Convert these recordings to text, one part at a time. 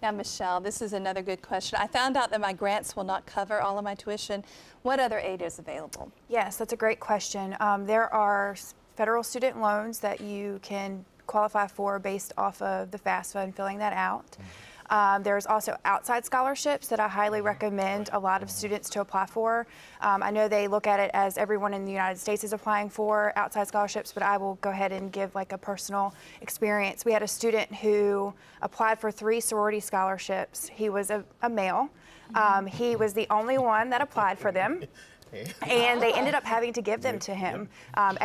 Now, Michelle, this is another good question. I found out that my grants will not cover all of my tuition. What other aid is available? Yes, that's a great question. There are federal student loans that you can qualify for based off of the FAFSA and filling that out. There's also outside scholarships that I highly recommend a lot of students to apply for. I know they look at it as everyone in the United States is applying for outside scholarships, but I will go ahead and give like a personal experience. We had a student who applied for 3 sorority scholarships. He was a male. He was the only one that applied for them. And they ended up having to give them to him.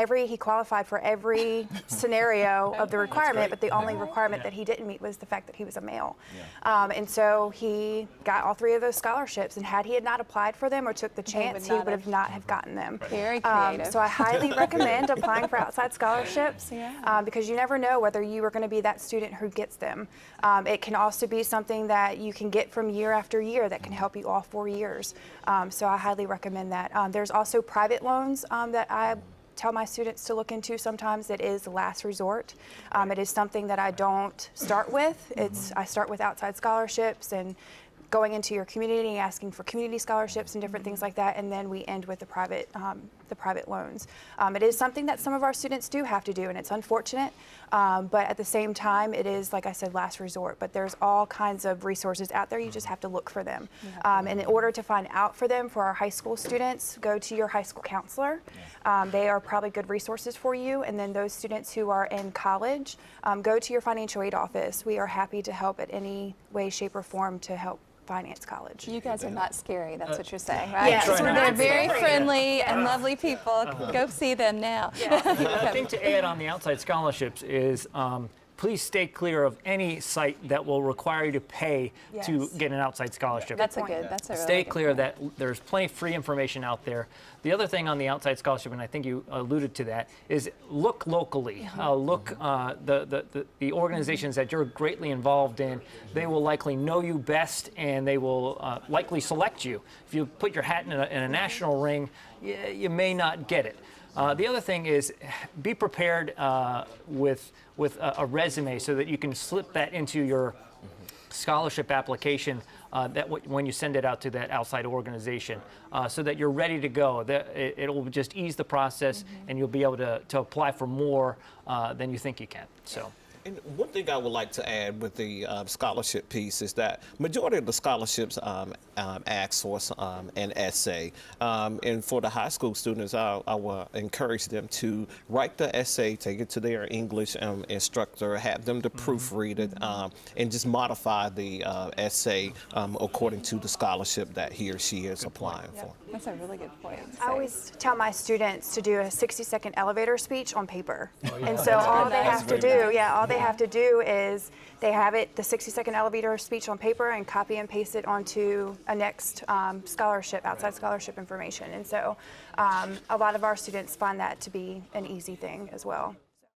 He qualified for every scenario of the requirement, but the only requirement that he didn't meet was the fact that he was a male. And so he got all 3 of those scholarships, and had he not applied for them or took the chance, he would not have gotten them. Very creative. So I highly recommend applying for outside scholarships because you never know whether you are going to be that student who gets them. It can also be something that you can get from year after year that can help you all 4 years. So I highly recommend that. There's also private loans that I tell my students to look into. Sometimes it is the last resort. It is something that I don't start with. I start with outside scholarships and going into your community, asking for community scholarships and different things like that, and then we end with the private loans. It is something that some of our students do have to do, and it's unfortunate, but at the same time, it is, like I said, last resort. But there's all kinds of resources out there. You just have to look for them. And in order to find out for them, for our high school students, go to your high school counselor. They are probably good resources for you. And then those students who are in college, go to your financial aid office. We are happy to help in any way, shape, or form to help finance college. You guys are not scary, that's what you're saying, right? Yes, they're very friendly and lovely people. Go see them now. I think to add on the outside scholarships is please stay clear of any site that will require you to pay to get an outside scholarship. That's a really Stay good clear point. that there's plenty of free information out there. The other thing on the outside scholarship, and I think you alluded to that, is look locally. Look the organizations that you're greatly involved in. They will likely know you best, and they will likely select you. If you put your hat in a national ring, you may not get it. The other thing is be prepared with a resume so that you can slip that into your scholarship application when you send it out to that outside organization so that you're ready to go. It will just ease the process and you'll be able to apply for more than you think you can. So. And one thing I would like to add with the scholarship piece is that majority of the scholarships ask for an essay. And for the high school students, I will encourage them to write the essay, take it to their English instructor, have them to proofread it, and just modify the essay according to the scholarship that he or she is applying for. That's a really good point. I always tell my students to do a 60-second elevator speech on paper. And so all they have to do, they have to do is they have it, the 60-second elevator speech on paper, and copy and paste it onto a next scholarship, outside scholarship information. And so a lot of our students find that to be an easy thing as well.